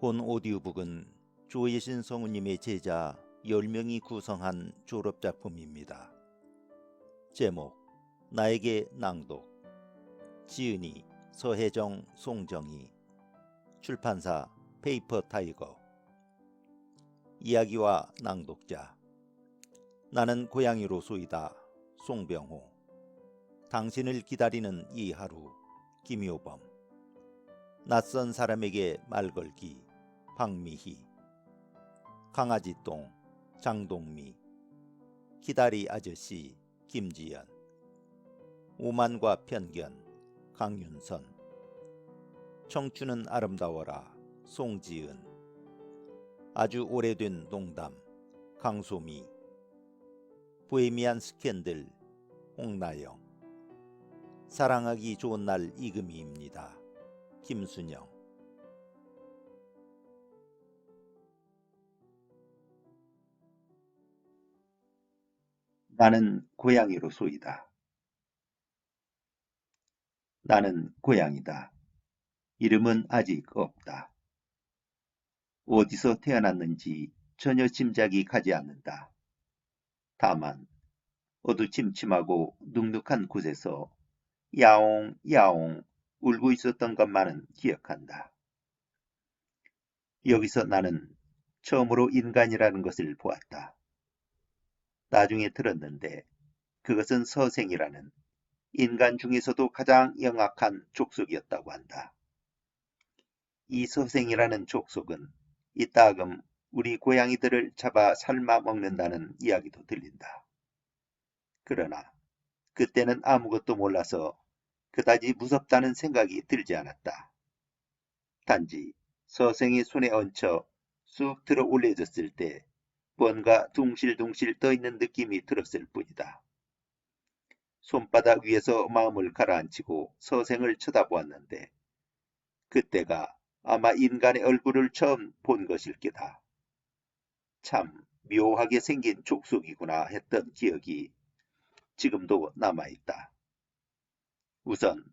본 오디오북은 조예신 성우님의 제자 10명이 구성한 졸업작품입니다. 제목 나에게 낭독. 지은이, 서혜정, 송정희. 출판사 페이퍼타이거. 이야기와 낭독자 나는 고양이로 쏘이다. 송병호. 당신을 기다리는 이 하루. 김효범. 낯선 사람에게 말 걸기. 박미희. 강아지똥. 장동미. 기다리 아저씨. 김지연. 오만과 편견. 강윤선. 청춘은 아름다워라. 송지은. 아주 오래된 농담. 강소미. 보헤미안 스캔들. 홍나영. 사랑하기 좋은 날 이금희입니다. 김순영. 나는 고양이로 쏘이다. 나는 고양이다. 이름은 아직 없다. 어디서 태어났는지 전혀 짐작이 가지 않는다. 다만 어두침침하고 눅눅한 곳에서 야옹 야옹 울고 있었던 것만은 기억한다. 여기서 나는 처음으로 인간이라는 것을 보았다. 나중에 들었는데 그것은 서생이라는 인간 중에서도 가장 영악한 족속이었다고 한다. 이 서생이라는 족속은 이따금 우리 고양이들을 잡아 삶아 먹는다는 이야기도 들린다. 그러나 그때는 아무것도 몰라서 그다지 무섭다는 생각이 들지 않았다. 단지 서생의 손에 얹혀 쑥 들어 올려졌을 때 뭔가 둥실둥실 떠있는 느낌이 들었을 뿐이다. 손바닥 위에서 마음을 가라앉히고 서생을 쳐다보았는데 그때가 아마 인간의 얼굴을 처음 본 것일 게다. 참 묘하게 생긴 족속이구나 했던 기억이 지금도 남아있다. 우선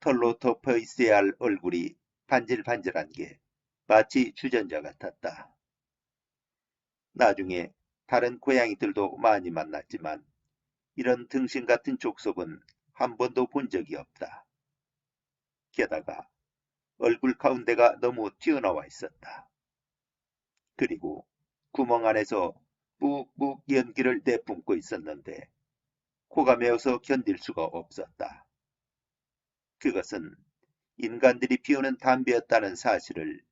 털로 덮여 있어야 할 얼굴이 반질반질한 게 마치 주전자 같았다. 나중에 다른 고양이들도 많이 만났지만 이런 등신 같은 족속은 한 번도 본 적이 없다. 게다가 얼굴 가운데가 너무 튀어나와 있었다. 그리고 구멍 안에서 묵묵 연기를 내뿜고 있었는데 코가 메어서 견딜 수가 없었다. 그것은 인간들이 피우는 담배였다는 사실을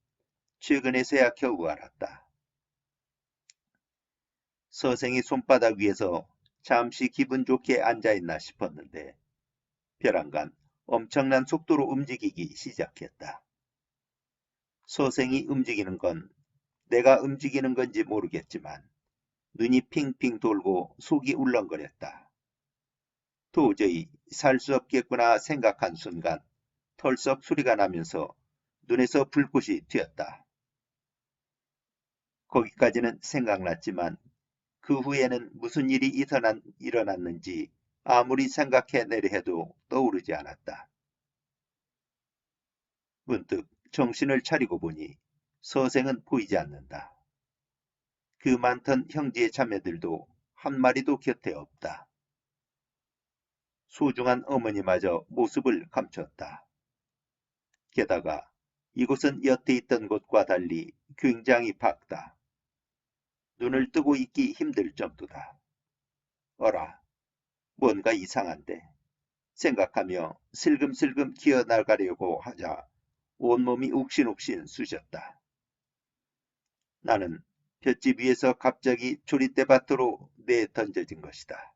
최근에서야 겨우 알았다. 서생이 손바닥 위에서 잠시 기분 좋게 앉아있나 싶었는데 벼랑간 엄청난 속도로 움직이기 시작했다. 서생이 움직이는 건 내가 움직이는 건지 모르겠지만 눈이 핑핑 돌고 속이 울렁거렸다. 도저히 살 수 없겠구나 생각한 순간 털썩 소리가 나면서 눈에서 불꽃이 튀었다. 거기까지는 생각났지만 그 후에는 무슨 일이 일어났는지 아무리 생각해내려 해도 떠오르지 않았다. 문득 정신을 차리고 보니 서생은 보이지 않는다. 그 많던 형제 자매들도 한 마리도 곁에 없다. 소중한 어머니마저 모습을 감췄다. 게다가 이곳은 여태 있던 곳과 달리 굉장히 밝다. 눈을 뜨고 있기 힘들 정도다. 어라, 뭔가 이상한데 생각하며 슬금슬금 기어나가려고 하자 온몸이 욱신욱신 쑤셨다. 나는 볏짚 위에서 갑자기 조릿대밭으로 내던져진 것이다.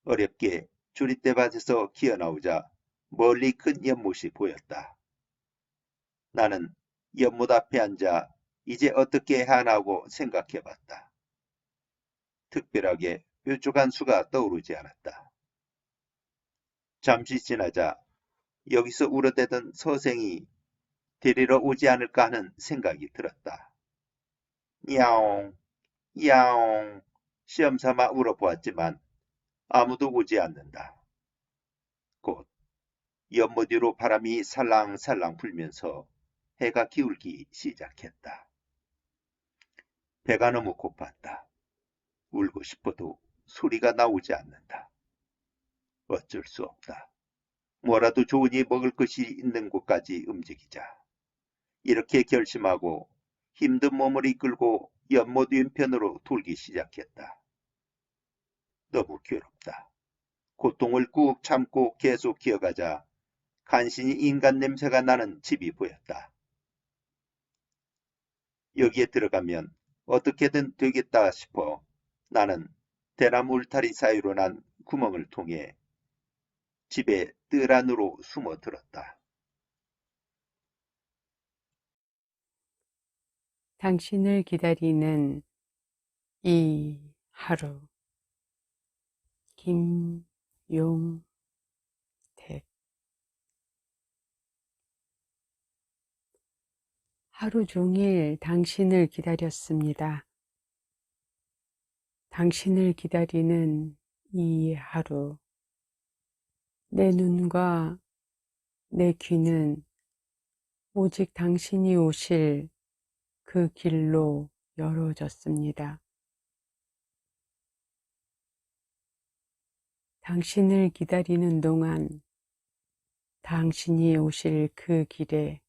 어렵게 조릿대밭에서 기어나오자 멀리 큰 연못이 보였다. 나는 연못 앞에 앉아 이제 어떻게 하나고 생각해봤다. 특별하게 뾰족한 수가 떠오르지 않았다. 잠시 지나자 여기서 울어대던 서생이 데리러 오지 않을까 하는 생각이 들었다. 야옹, 야옹, 시험삼아 울어보았지만 아무도 오지 않는다. 곧 연못 위로 바람이 살랑살랑 불면서 해가 기울기 시작했다. 배가 너무 고팠다. 울고 싶어도 소리가 나오지 않는다. 어쩔 수 없다. 뭐라도 좋으니 먹을 것이 있는 곳까지 움직이자. 이렇게 결심하고 힘든 몸을 이끌고 연못 왼편으로 돌기 시작했다. 너무 괴롭다. 고통을 꾹 참고 계속 기어가자 간신히 인간 냄새가 나는 집이 보였다. 여기에 들어가면 어떻게든 되겠다 싶어 나는 대나무 울타리 사이로 난 구멍을 통해 집의 뜰 안으로 숨어들었다. 당신을 기다리는 이 하루. 김용택. 하루 종일 당신을 기다렸습니다. 당신을 기다리는 이 하루. 내 눈과 내 귀는 오직 당신이 오실 그 길로 열어졌습니다. 당신을 기다리는 동안 당신이 오실 그 길에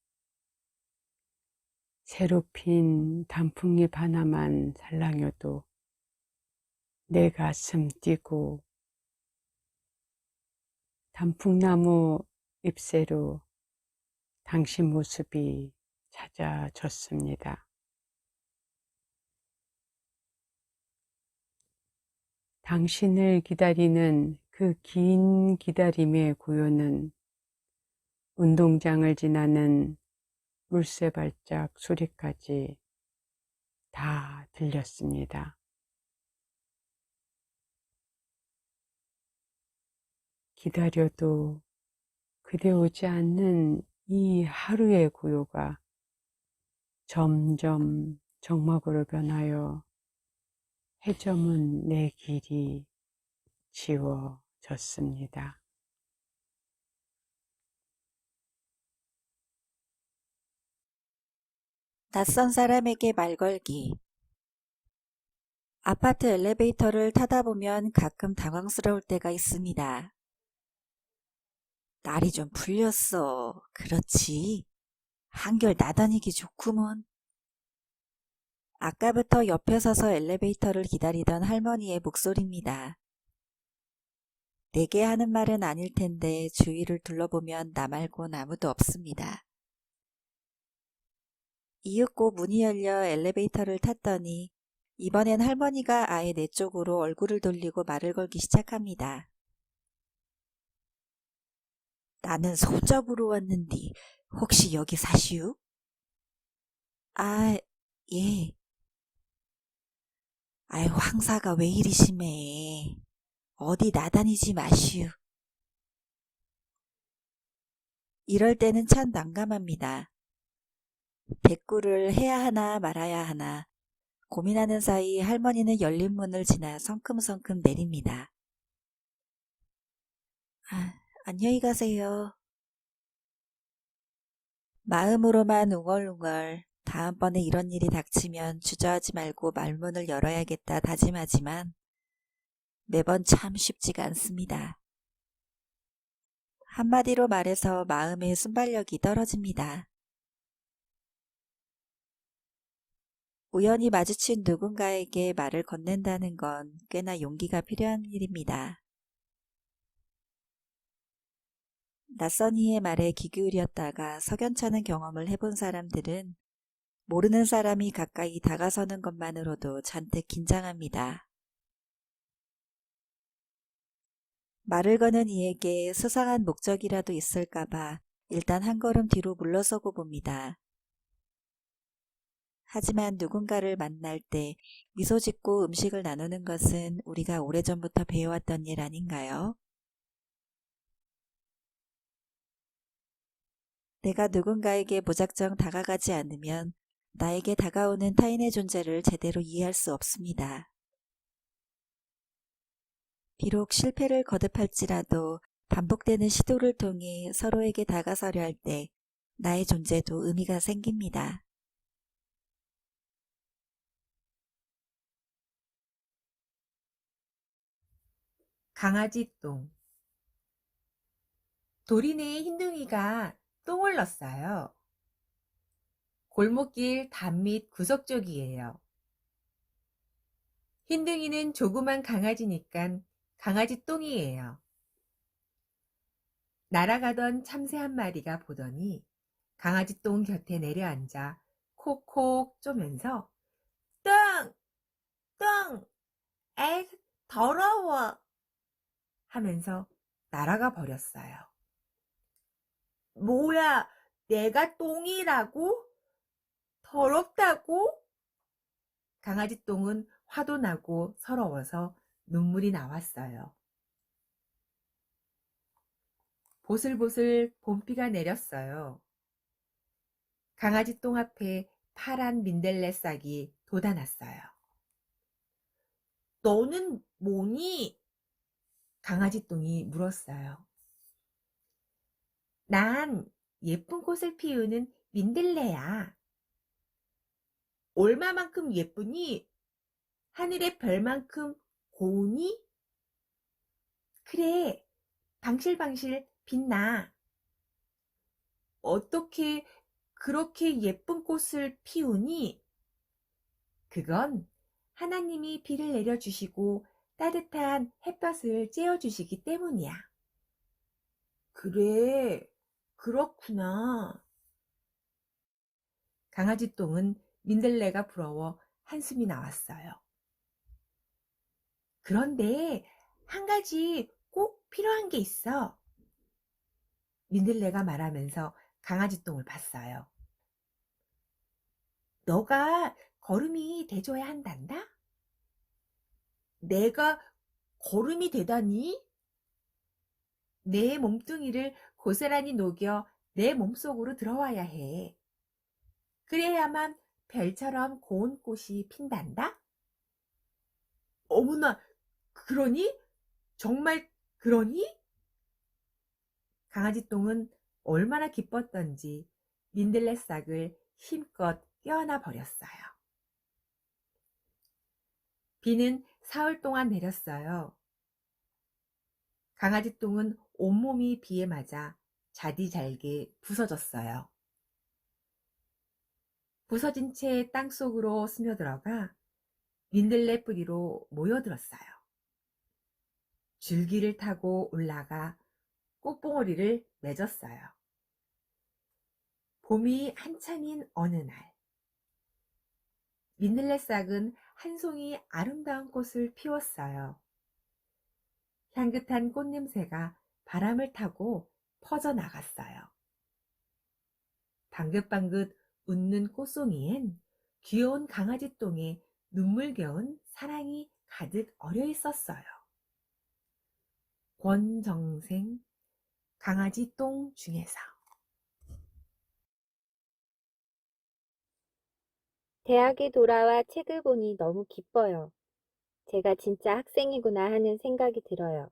새로 핀 단풍잎 하나만 살랑여도 내 가슴 뛰고 단풍나무 잎새로 당신 모습이 찾아졌습니다. 당신을 기다리는 그 긴 기다림의 고요는 운동장을 지나는 물새 발작 소리까지 다 들렸습니다. 기다려도 그대 오지 않는 이 하루의 고요가 점점 정막으로 변하여 해저문 내 길이 지워졌습니다. 낯선 사람에게 말 걸기. 아파트 엘리베이터를 타다 보면 가끔 당황스러울 때가 있습니다. 날이 좀 풀렸어. 그렇지. 한결 나다니기 좋구먼. 아까부터 옆에 서서 엘리베이터를 기다리던 할머니의 목소리입니다. 내게 하는 말은 아닐 텐데 주위를 둘러보면 나 말곤 아무도 없습니다. 이윽고 문이 열려 엘리베이터를 탔더니 이번엔 할머니가 아예 내 쪽으로 얼굴을 돌리고 말을 걸기 시작합니다. 나는 손잡으러 왔는디 혹시 여기 사시우? 아, 예. 아이, 황사가 왜 이리 심해. 어디 나다니지 마시우. 이럴 때는 참 난감합니다. 대꾸를 해야 하나 말아야 하나 고민하는 사이 할머니는 열린 문을 지나 성큼성큼 내립니다. 안녕히 가세요. 마음으로만 웅얼웅얼 다음번에 이런 일이 닥치면 주저하지 말고 말문을 열어야겠다 다짐하지만 매번 참 쉽지가 않습니다. 한마디로 말해서 마음의 순발력이 떨어집니다. 우연히 마주친 누군가에게 말을 건넨다는 건 꽤나 용기가 필요한 일입니다. 낯선 이의 말에 귀 기울였다가 석연찮은 경험을 해본 사람들은 모르는 사람이 가까이 다가서는 것만으로도 잔뜩 긴장합니다. 말을 거는 이에게 수상한 목적이라도 있을까봐 일단 한 걸음 뒤로 물러서고 봅니다. 하지만 누군가를 만날 때 미소 짓고 음식을 나누는 것은 우리가 오래전부터 배워왔던 일 아닌가요? 내가 누군가에게 무작정 다가가지 않으면 나에게 다가오는 타인의 존재를 제대로 이해할 수 없습니다. 비록 실패를 거듭할지라도 반복되는 시도를 통해 서로에게 다가서려 할 때 나의 존재도 의미가 생깁니다. 강아지 똥. 도리네의 흰둥이가 똥을 넣었어요. 골목길 단밑 구석 쪽이에요. 흰둥이는 조그만 강아지니까 강아지 똥이에요. 날아가던 참새 한 마리가 보더니 강아지 똥 곁에 내려앉아 콕콕 쪼면서 똥! 똥! 에이, 더러워! 하면서 날아가 버렸어요. 뭐야, 내가 똥이라고? 더럽다고? 강아지 똥은 화도 나고 서러워서 눈물이 나왔어요. 보슬보슬 봄비가 내렸어요. 강아지 똥 앞에 파란 민들레 싹이 돋아났어요. 너는 뭐니? 강아지 똥이 물었어요. 난 예쁜 꽃을 피우는 민들레야. 얼마만큼 예쁘니? 하늘의 별만큼 고우니? 그래, 방실방실 빛나. 어떻게 그렇게 예쁜 꽃을 피우니? 그건 하나님이 비를 내려주시고 따뜻한 햇볕을 쬐어주시기 때문이야. 그래, 그렇구나. 강아지 똥은 민들레가 부러워 한숨이 나왔어요. 그런데 한 가지 꼭 필요한 게 있어. 민들레가 말하면서 강아지 똥을 봤어요. 너가 거름이 돼줘야 한단다? 내가 거름이 되다니? 내 몸뚱이를 고스란히 녹여 내 몸속으로 들어와야 해. 그래야만 별처럼 고운 꽃이 핀단다? 어머나, 그러니? 정말 그러니? 강아지 똥은 얼마나 기뻤던지 민들레 싹을 힘껏 껴안아 버렸어요. 비는 사흘 동안 내렸어요. 강아지 똥은 온몸이 비에 맞아 자디잘게 부서졌어요. 부서진 채 땅속으로 스며들어가 민들레 뿌리로 모여들었어요. 줄기를 타고 올라가 꽃봉오리를 맺었어요. 봄이 한창인 어느 날, 민들레 싹은 한 송이 아름다운 꽃을 피웠어요. 향긋한 꽃냄새가 바람을 타고 퍼져나갔어요. 방긋방긋 웃는 꽃송이엔 귀여운 강아지 똥에 눈물겨운 사랑이 가득 어려 있었어요. 권정생, 강아지 똥 중에서. 대학에 돌아와 책을 보니 너무 기뻐요. 제가 진짜 학생이구나 하는 생각이 들어요.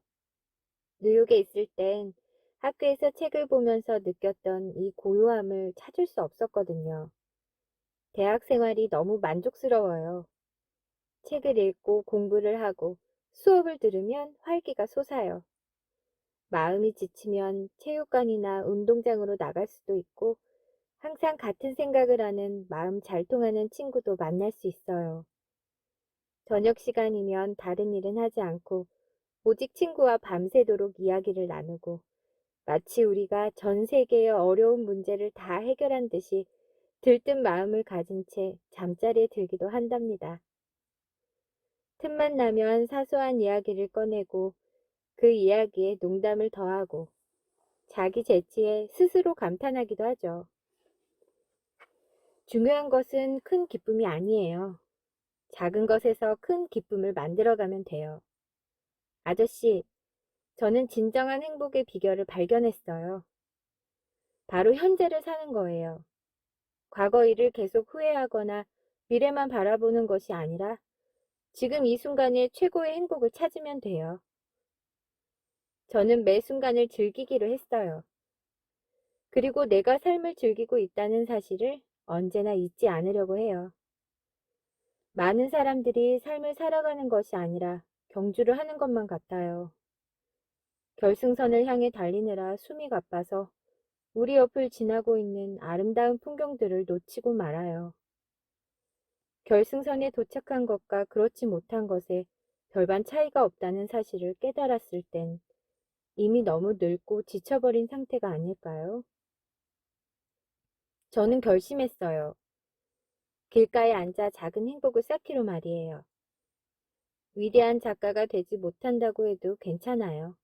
뉴욕에 있을 땐 학교에서 책을 보면서 느꼈던 이 고요함을 찾을 수 없었거든요. 대학 생활이 너무 만족스러워요. 책을 읽고 공부를 하고 수업을 들으면 활기가 솟아요. 마음이 지치면 체육관이나 운동장으로 나갈 수도 있고 항상 같은 생각을 하는 마음 잘 통하는 친구도 만날 수 있어요. 저녁 시간이면 다른 일은 하지 않고 오직 친구와 밤새도록 이야기를 나누고 마치 우리가 전 세계의 어려운 문제를 다 해결한 듯이 들뜬 마음을 가진 채 잠자리에 들기도 한답니다. 틈만 나면 사소한 이야기를 꺼내고 그 이야기에 농담을 더하고 자기 재치에 스스로 감탄하기도 하죠. 중요한 것은 큰 기쁨이 아니에요. 작은 것에서 큰 기쁨을 만들어가면 돼요. 아저씨, 저는 진정한 행복의 비결을 발견했어요. 바로 현재를 사는 거예요. 과거 일을 계속 후회하거나 미래만 바라보는 것이 아니라 지금 이 순간에 최고의 행복을 찾으면 돼요. 저는 매 순간을 즐기기로 했어요. 그리고 내가 삶을 즐기고 있다는 사실을 언제나 잊지 않으려고 해요. 많은 사람들이 삶을 살아가는 것이 아니라 경주를 하는 것만 같아요. 결승선을 향해 달리느라 숨이 가빠서 우리 옆을 지나고 있는 아름다운 풍경들을 놓치고 말아요. 결승선에 도착한 것과 그렇지 못한 것에 별반 차이가 없다는 사실을 깨달았을 땐 이미 너무 늙고 지쳐버린 상태가 아닐까요? 저는 결심했어요. 길가에 앉아 작은 행복을 쌓기로 말이에요. 위대한 작가가 되지 못한다고 해도 괜찮아요.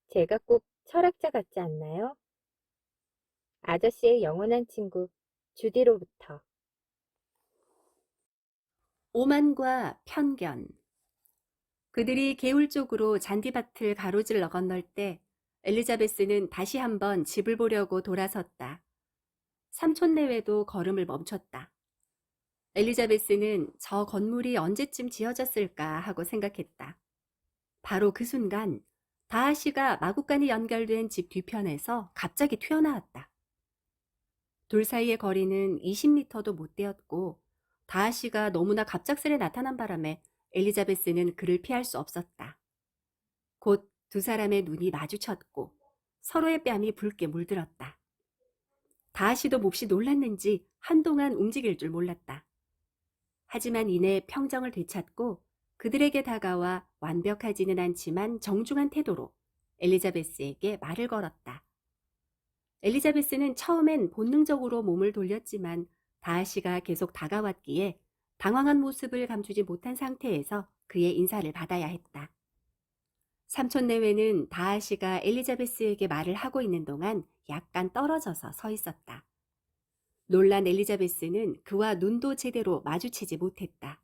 제가 꼭 철학자 같지 않나요? 아저씨의 영원한 친구, 주디로부터. 오만과 편견. 그들이 개울 쪽으로 잔디밭을 가로질러 건널 때 엘리자베스는 다시 한번 집을 보려고 돌아섰다. 삼촌 내외도 걸음을 멈췄다. 엘리자베스는 저 건물이 언제쯤 지어졌을까 하고 생각했다. 바로 그 순간 다하시가 마구간이 연결된 집 뒤편에서 갑자기 튀어나왔다. 둘 사이의 거리는 20m도 못 되었고 다하시가 너무나 갑작스레 나타난 바람에 엘리자베스는 그를 피할 수 없었다. 곧 두 사람의 눈이 마주쳤고 서로의 뺨이 붉게 물들었다. 다하시도 몹시 놀랐는지 한동안 움직일 줄 몰랐다. 하지만 이내 평정을 되찾고 그들에게 다가와 완벽하지는 않지만 정중한 태도로 엘리자베스에게 말을 걸었다. 엘리자베스는 처음엔 본능적으로 몸을 돌렸지만 다하시가 계속 다가왔기에 당황한 모습을 감추지 못한 상태에서 그의 인사를 받아야 했다. 삼촌 내외는 다하시가 엘리자베스에게 말을 하고 있는 동안 약간 떨어져서 서 있었다. 놀란 엘리자베스는 그와 눈도 제대로 마주치지 못했다.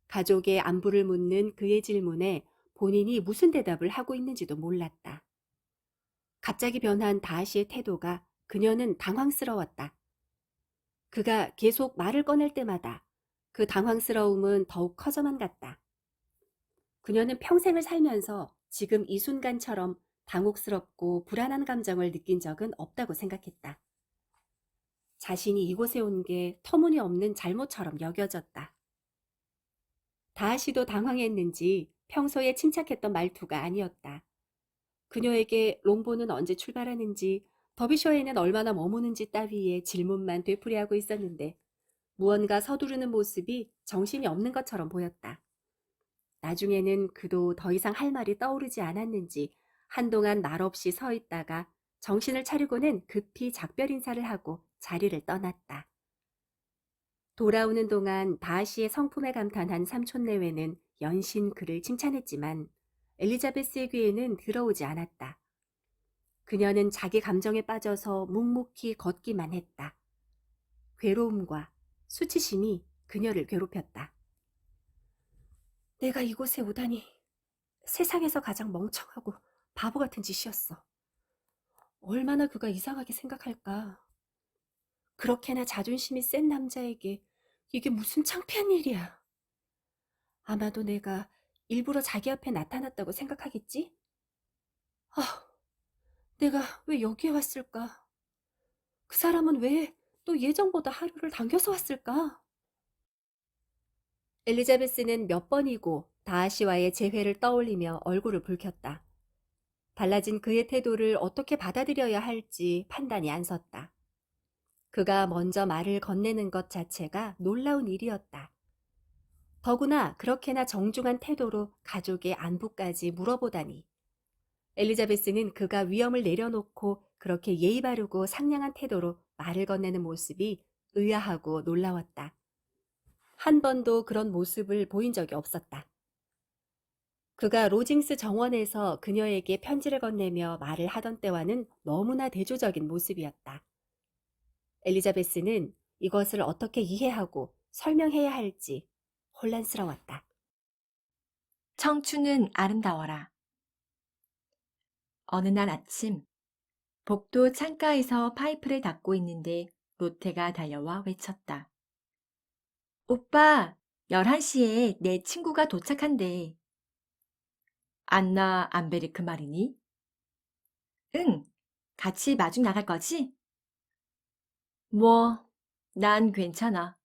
가족의 안부를 묻는 그의 질문에 본인이 무슨 대답을 하고 있는지도 몰랐다. 갑자기 변한 다하시의 태도가 그녀는 당황스러웠다. 그가 계속 말을 꺼낼 때마다 그 당황스러움은 더욱 커져만 갔다. 그녀는 평생을 살면서 지금 이 순간처럼 당혹스럽고 불안한 감정을 느낀 적은 없다고 생각했다. 자신이 이곳에 온 게 터무니없는 잘못처럼 여겨졌다. 다하시도 당황했는지 평소에 침착했던 말투가 아니었다. 그녀에게 롱보는 언제 출발하는지, 더비셔에는 얼마나 머무는지 따위의 질문만 되풀이하고 있었는데 무언가 서두르는 모습이 정신이 없는 것처럼 보였다. 나중에는 그도 더 이상 할 말이 떠오르지 않았는지 한동안 말없이 서 있다가 정신을 차리고는 급히 작별 인사를 하고 자리를 떠났다. 돌아오는 동안 다하시의 성품에 감탄한 삼촌 내외는 연신 그를 칭찬했지만 엘리자베스의 귀에는 들어오지 않았다. 그녀는 자기 감정에 빠져서 묵묵히 걷기만 했다. 괴로움과 수치심이 그녀를 괴롭혔다. 내가 이곳에 오다니 세상에서 가장 멍청하고 바보 같은 짓이었어. 얼마나 그가 이상하게 생각할까. 그렇게나 자존심이 센 남자에게 이게 무슨 창피한 일이야. 아마도 내가 일부러 자기 앞에 나타났다고 생각하겠지? 내가 왜 여기에 왔을까? 그 사람은 왜 또 예정보다 하루를 당겨서 왔을까? 엘리자베스는 몇 번이고 다하시와의 재회를 떠올리며 얼굴을 붉혔다. 달라진 그의 태도를 어떻게 받아들여야 할지 판단이 안 섰다. 그가 먼저 말을 건네는 것 자체가 놀라운 일이었다. 더구나 그렇게나 정중한 태도로 가족의 안부까지 물어보다니. 엘리자베스는 그가 위험을 내려놓고 그렇게 예의 바르고 상냥한 태도로 말을 건네는 모습이 의아하고 놀라웠다. 한 번도 그런 모습을 보인 적이 없었다. 그가 로징스 정원에서 그녀에게 편지를 건네며 말을 하던 때와는 너무나 대조적인 모습이었다. 엘리자베스는 이것을 어떻게 이해하고 설명해야 할지 혼란스러웠다. 청춘은 아름다워라. 어느 날 아침, 복도 창가에서 파이프를 닦고 있는데 로테가 달려와 외쳤다. 오빠, 11시에 내 친구가 도착한대. 안나 암베리크 말이니? 응, 같이 마중 나갈 거지? 뭐, 난 괜찮아.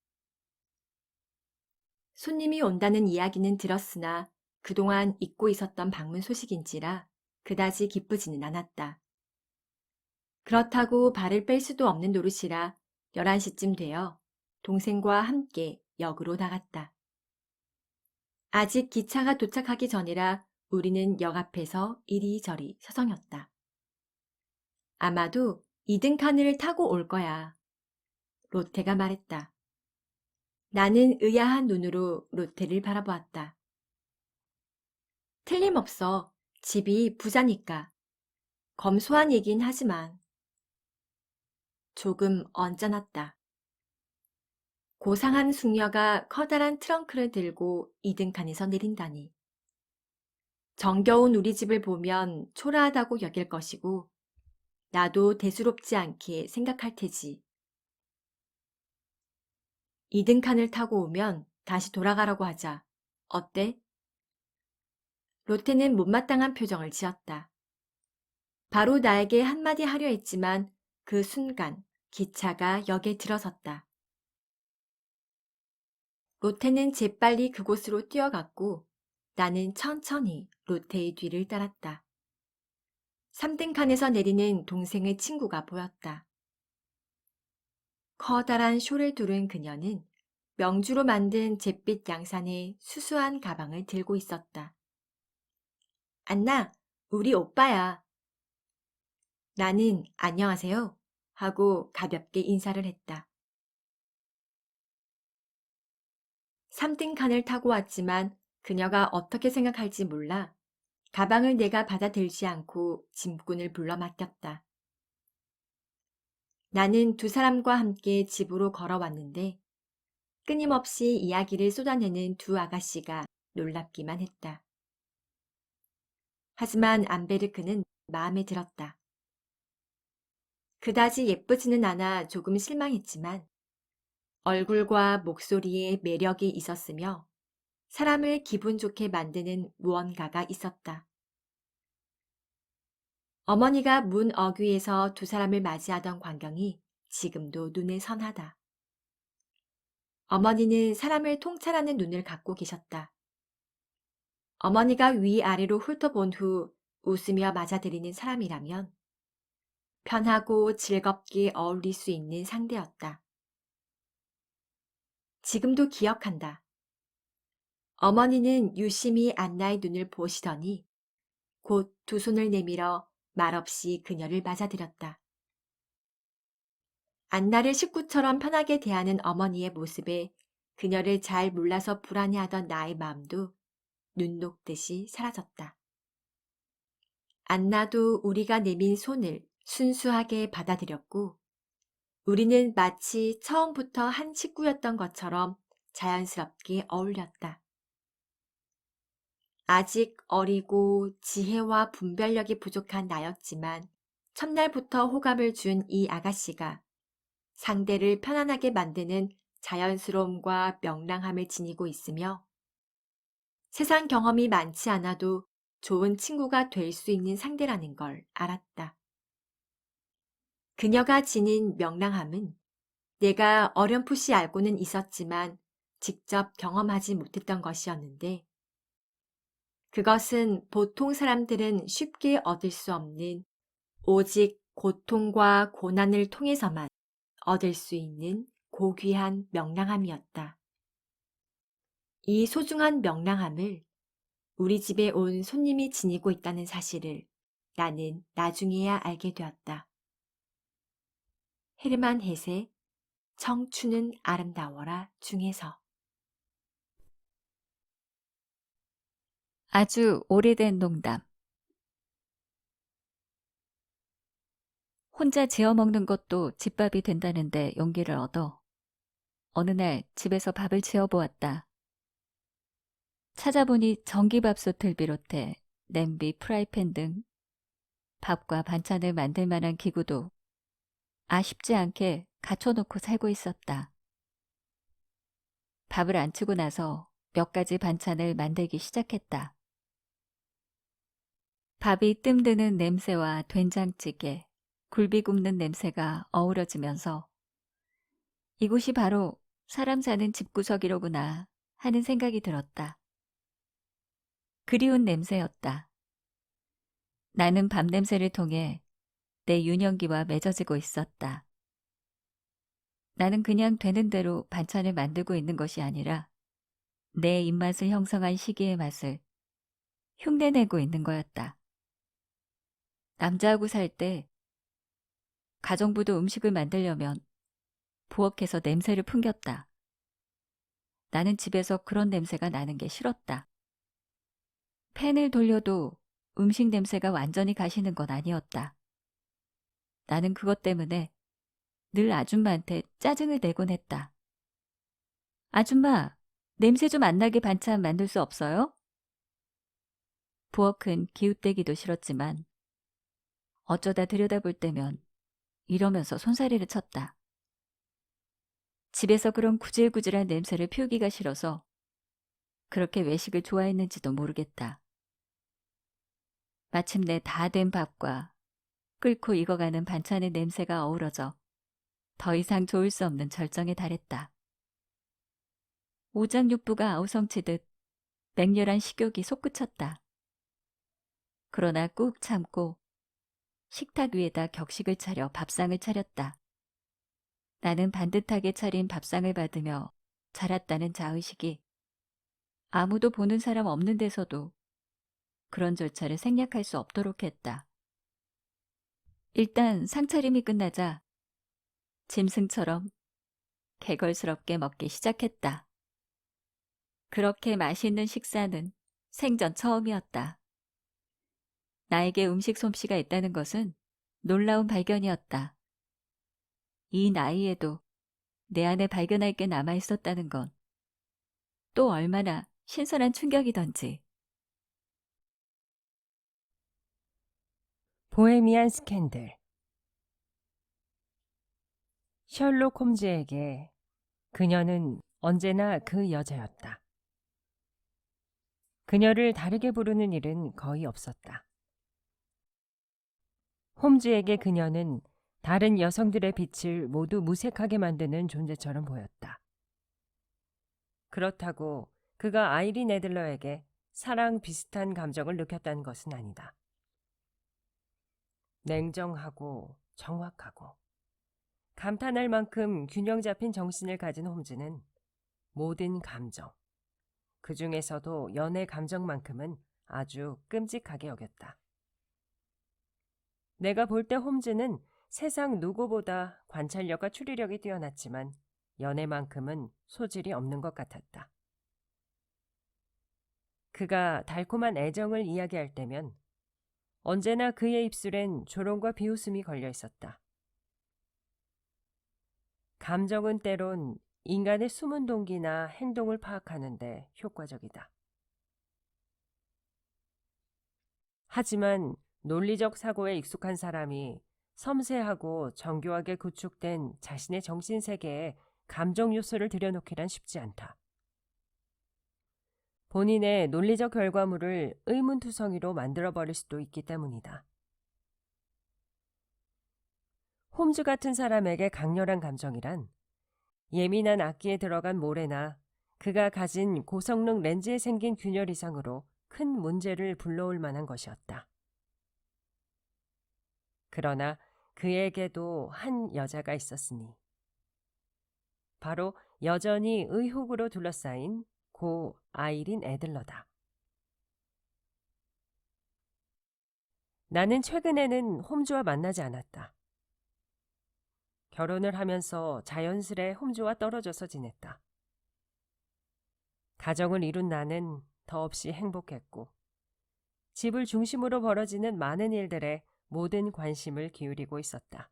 손님이 온다는 이야기는 들었으나 그동안 잊고 있었던 방문 소식인지라 그다지 기쁘지는 않았다. 그렇다고 발을 뺄 수도 없는 노릇이라 11시쯤 되어 동생과 함께 역으로 나갔다. 아직 기차가 도착하기 전이라 우리는 역 앞에서 이리저리 서성였다. 아마도 2등 칸을 타고 올 거야. 로테가 말했다. 나는 의아한 눈으로 로테를 바라보았다. 틀림없어. 집이 부자니까. 검소한 얘긴 하지만. 조금 언짢았다. 고상한 숙녀가 커다란 트렁크를 들고 2등 칸에서 내린다니. 정겨운 우리 집을 보면 초라하다고 여길 것이고 나도 대수롭지 않게 생각할 테지. 2등 칸을 타고 오면 다시 돌아가라고 하자. 어때? 로테는 못마땅한 표정을 지었다. 바로 나에게 한마디 하려 했지만 그 순간 기차가 역에 들어섰다. 로테는 재빨리 그곳으로 뛰어갔고 나는 천천히 로테의 뒤를 따랐다. 3등 칸에서 내리는 동생의 친구가 보였다. 커다란 쇼를 두른 그녀는 명주로 만든 잿빛 양산의 수수한 가방을 들고 있었다. 안나, 우리 오빠야. 나는 안녕하세요 하고 가볍게 인사를 했다. 3등 칸을 타고 왔지만 그녀가 어떻게 생각할지 몰라 가방을 내가 받아들지 않고 짐꾼을 불러 맡겼다. 나는 두 사람과 함께 집으로 걸어왔는데 끊임없이 이야기를 쏟아내는 두 아가씨가 놀랍기만 했다. 하지만 안베르크는 마음에 들었다. 그다지 예쁘지는 않아 조금 실망했지만 얼굴과 목소리에 매력이 있었으며 사람을 기분 좋게 만드는 무언가가 있었다. 어머니가 문 어귀에서 두 사람을 맞이하던 광경이 지금도 눈에 선하다. 어머니는 사람을 통찰하는 눈을 갖고 계셨다. 어머니가 위아래로 훑어본 후 웃으며 맞아들이는 사람이라면 편하고 즐겁게 어울릴 수 있는 상대였다. 지금도 기억한다. 어머니는 유심히 안나의 눈을 보시더니 곧 두 손을 내밀어 말없이 그녀를 맞아들였다. 안나를 식구처럼 편하게 대하는 어머니의 모습에 그녀를 잘 몰라서 불안해하던 나의 마음도 눈 녹듯이 사라졌다. 안나도 우리가 내민 손을 순수하게 받아들였고 우리는 마치 처음부터 한 식구였던 것처럼 자연스럽게 어울렸다. 아직 어리고 지혜와 분별력이 부족한 나였지만 첫날부터 호감을 준 이 아가씨가 상대를 편안하게 만드는 자연스러움과 명랑함을 지니고 있으며 세상 경험이 많지 않아도 좋은 친구가 될 수 있는 상대라는 걸 알았다. 그녀가 지닌 명랑함은 내가 어렴풋이 알고는 있었지만 직접 경험하지 못했던 것이었는데 그것은 보통 사람들은 쉽게 얻을 수 없는 오직 고통과 고난을 통해서만 얻을 수 있는 고귀한 명랑함이었다. 이 소중한 명랑함을 우리 집에 온 손님이 지니고 있다는 사실을 나는 나중에야 알게 되었다. 헤르만 헷의 청춘은 아름다워라 중에서 아주 오래된 농담. 혼자 지어 먹는 것도 집밥이 된다는데 용기를 얻어 어느 날 집에서 밥을 지어 보았다. 찾아보니 전기밥솥을 비롯해 냄비, 프라이팬 등 밥과 반찬을 만들 만한 기구도 아쉽지 않게 갖춰놓고 살고 있었다. 밥을 안 치고 나서 몇 가지 반찬을 만들기 시작했다. 밥이 뜸드는 냄새와 된장찌개, 굴비 굽는 냄새가 어우러지면서 이곳이 바로 사람 사는 집구석이로구나 하는 생각이 들었다. 그리운 냄새였다. 나는 밤 냄새를 통해 내 유년기와 맺어지고 있었다. 나는 그냥 되는 대로 반찬을 만들고 있는 것이 아니라 내 입맛을 형성한 시기의 맛을 흉내내고 있는 거였다. 남자하고 살 때 가정부도 음식을 만들려면 부엌에서 냄새를 풍겼다. 나는 집에서 그런 냄새가 나는 게 싫었다. 팬을 돌려도 음식 냄새가 완전히 가시는 건 아니었다. 나는 그것 때문에 늘 아줌마한테 짜증을 내곤 했다. 아줌마, 냄새 좀 안 나게 반찬 만들 수 없어요? 부엌은 기웃대기도 싫었지만 어쩌다 들여다볼 때면 이러면서 손사래를 쳤다. 집에서 그런 구질구질한 냄새를 피우기가 싫어서 그렇게 외식을 좋아했는지도 모르겠다. 마침내 다 된 밥과 끓고 익어가는 반찬의 냄새가 어우러져 더 이상 좋을 수 없는 절정에 달했다. 오장육부가 아우성치듯 맹렬한 식욕이 솟구쳤다. 그러나 꾹 참고 식탁 위에다 격식을 차려 밥상을 차렸다. 나는 반듯하게 차린 밥상을 받으며 자랐다는 자의식이 아무도 보는 사람 없는 데서도 그런 절차를 생략할 수 없도록 했다. 일단 상차림이 끝나자 짐승처럼 개걸스럽게 먹기 시작했다. 그렇게 맛있는 식사는 생전 처음이었다. 나에게 음식 솜씨가 있다는 것은 놀라운 발견이었다. 이 나이에도 내 안에 발견할 게 남아있었다는 건 또 얼마나 신선한 충격이던지. 보헤미안 스캔들. 셜록 홈즈에게 그녀는 언제나 그 여자였다. 그녀를 다르게 부르는 일은 거의 없었다. 홈즈에게 그녀는 다른 여성들의 빛을 모두 무색하게 만드는 존재처럼 보였다. 그렇다고 그가 아이린 애들러에게 사랑 비슷한 감정을 느꼈다는 것은 아니다. 냉정하고 정확하고 감탄할 만큼 균형 잡힌 정신을 가진 홈즈는 모든 감정, 그 중에서도 연애 감정만큼은 아주 끔찍하게 여겼다. 내가 볼 때 홈즈는 세상 누구보다 관찰력과 추리력이 뛰어났지만 연애만큼은 소질이 없는 것 같았다. 그가 달콤한 애정을 이야기할 때면 언제나 그의 입술엔 조롱과 비웃음이 걸려 있었다. 감정은 때론 인간의 숨은 동기나 행동을 파악하는 데 효과적이다. 하지만 논리적 사고에 익숙한 사람이 섬세하고 정교하게 구축된 자신의 정신세계에 감정 요소를 들여놓기란 쉽지 않다. 본인의 논리적 결과물을 의문투성이로 만들어버릴 수도 있기 때문이다. 홈즈 같은 사람에게 강렬한 감정이란 예민한 악기에 들어간 모래나 그가 가진 고성능 렌즈에 생긴 균열 이상으로 큰 문제를 불러올 만한 것이었다. 그러나 그에게도 한 여자가 있었으니 바로 여전히 의혹으로 둘러싸인 고 아이린 애들러다. 나는 최근에는 홈즈와 만나지 않았다. 결혼을 하면서 자연스레 홈즈와 떨어져서 지냈다. 가정을 이룬 나는 더없이 행복했고 집을 중심으로 벌어지는 많은 일들에 모든 관심을 기울이고 있었다.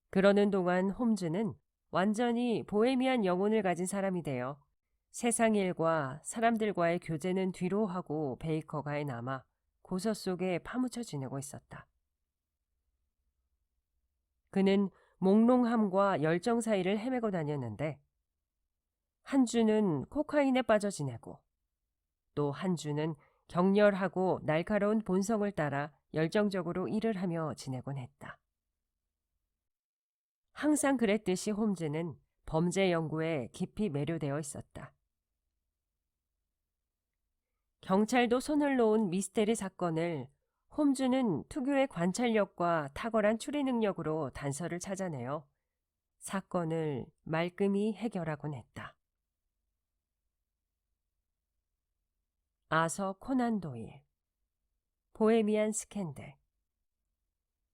그러는 동안 홈즈는 완전히 보헤미안 영혼을 가진 사람이 되어 세상 일과 사람들과의 교제는 뒤로 하고 베이커가에 남아 고서 속에 파묻혀 지내고 있었다. 그는 몽롱함과 열정 사이를 헤매고 다녔는데 한 주는 코카인에 빠져 지내고 또 한 주는 격렬하고 날카로운 본성을 따라 열정적으로 일을 하며 지내곤 했다. 항상 그랬듯이 홈즈는 범죄 연구에 깊이 매료되어 있었다. 경찰도 손을 놓은 미스테리 사건을 홈즈는 특유의 관찰력과 탁월한 추리 능력으로 단서를 찾아내어 사건을 말끔히 해결하곤 했다. 아서 코난 도일, 보헤미안 스캔들,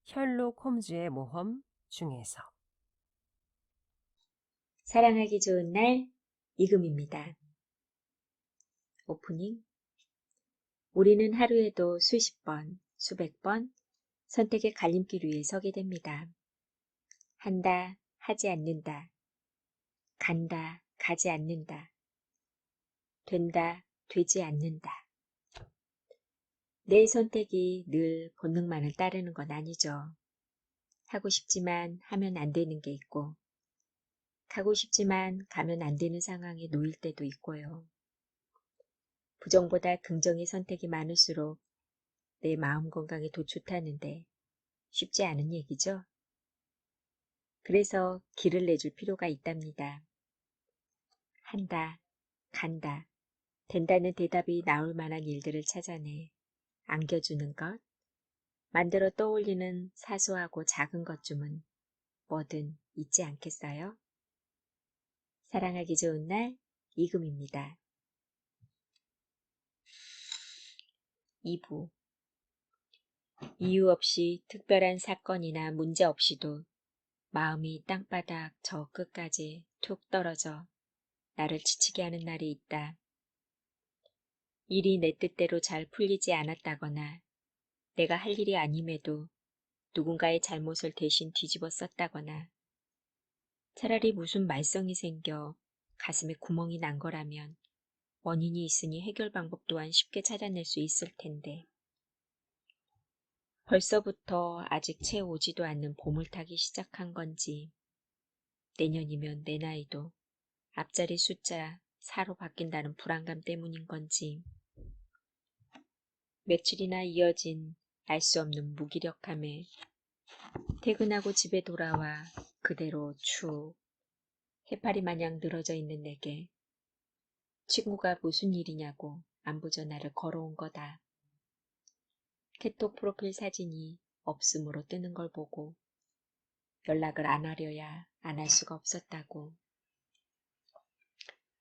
셜록 홈즈의 모험 중에서. 사랑하기 좋은 날, 이금입니다. 오프닝. 우리는 하루에도 수십 번, 수백 번 선택의 갈림길 위에 서게 됩니다. 한다, 하지 않는다. 간다, 가지 않는다. 된다, 되지 않는다. 내 선택이 늘 본능만을 따르는 건 아니죠. 하고 싶지만 하면 안 되는 게 있고, 가고 싶지만 가면 안 되는 상황에 놓일 때도 있고요. 부정보다 긍정의 선택이 많을수록 내 마음 건강에 더 좋다는데 쉽지 않은 얘기죠. 그래서 길을 내줄 필요가 있답니다. 한다, 간다, 된다는 대답이 나올 만한 일들을 찾아내 안겨주는 것, 만들어 떠올리는 사소하고 작은 것쯤은 뭐든 있지 않겠어요? 사랑하기 좋은 날, 이금입니다. 2부. 이유 없이 특별한 사건이나 문제 없이도 마음이 땅바닥 저 끝까지 툭 떨어져 나를 지치게 하는 날이 있다. 일이 내 뜻대로 잘 풀리지 않았다거나 내가 할 일이 아님에도 누군가의 잘못을 대신 뒤집어 썼다거나 차라리 무슨 말썽이 생겨 가슴에 구멍이 난 거라면 원인이 있으니 해결 방법 또한 쉽게 찾아낼 수 있을 텐데 벌써부터 아직 채 오지도 않는 봄을 타기 시작한 건지 내년이면 내 나이도 앞자리 숫자 4로 바뀐다는 불안감 때문인 건지 며칠이나 이어진 알 수 없는 무기력함에 퇴근하고 집에 돌아와 그대로 축 해파리 마냥 늘어져 있는 내게 친구가 무슨 일이냐고 안부 전화를 걸어온 거다. 카톡 프로필 사진이 없음으로 뜨는 걸 보고 연락을 안 하려야 안 할 수가 없었다고.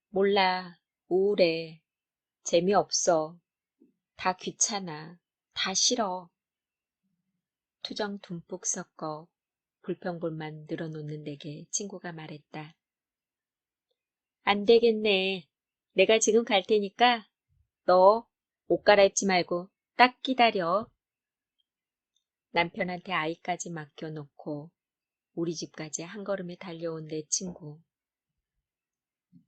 몰라, 우울해, 재미없어, 다 귀찮아, 다 싫어. 투정 듬뿍 섞어 불평불만 늘어놓는 내게 친구가 말했다. 안 되겠네. 내가 지금 갈 테니까 너 옷 갈아입지 말고 딱 기다려. 남편한테 아이까지 맡겨놓고 우리 집까지 한 걸음에 달려온 내 친구.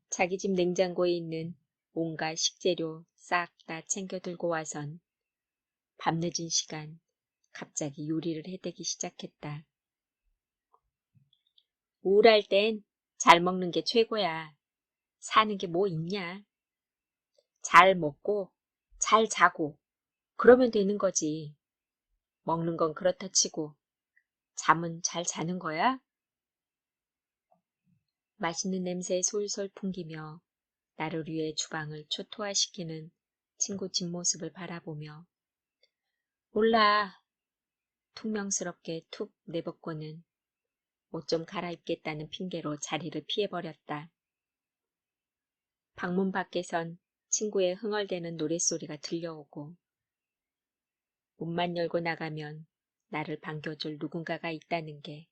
자기 집 냉장고에 있는 온갖 식재료 싹 다 챙겨 들고 와선 밤늦은 시간 갑자기 요리를 해대기 시작했다. 우울할 땐 잘 먹는 게 최고야. 사는 게 뭐 있냐. 잘 먹고 잘 자고 그러면 되는 거지. 먹는 건 그렇다 치고 잠은 잘 자는 거야? 맛있는 냄새에 솔솔 풍기며 나를 위해 주방을 초토화시키는 친구 뒷모습을 바라보며 몰라. 퉁명스럽게 툭 내벗고는 옷 좀 갈아입겠다는 핑계로 자리를 피해버렸다. 방문 밖에선 친구의 흥얼대는 노랫소리가 들려오고 문만 열고 나가면 나를 반겨줄 누군가가 있다는 게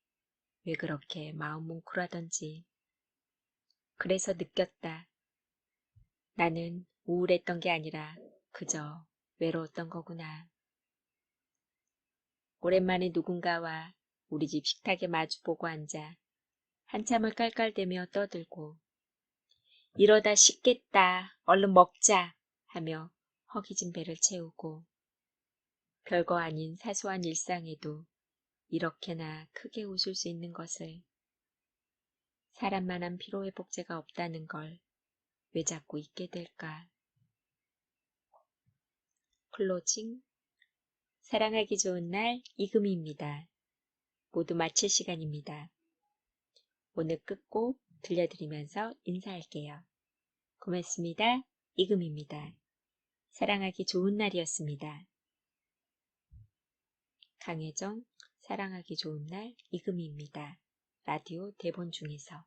왜 그렇게 마음 뭉클하던지. 그래서 느꼈다. 나는 우울했던 게 아니라 그저 외로웠던 거구나. 오랜만에 누군가와 우리 집 식탁에 마주보고 앉아 한참을 깔깔대며 떠들고 이러다 식겠다. 얼른 먹자 하며 허기진 배를 채우고 별거 아닌 사소한 일상에도 이렇게나 크게 웃을 수 있는 것을 사람만한 피로회복제가 없다는 걸 왜 자꾸 잊게 될까. 클로징. 사랑하기 좋은 날 이금희입니다. 모두 마칠 시간입니다. 오늘 끝곡 들려드리면서 인사할게요. 고맙습니다. 이금희입니다. 사랑하기 좋은 날이었습니다. 강혜정, 사랑하기 좋은 날 이금희입니다. 라디오 대본 중에서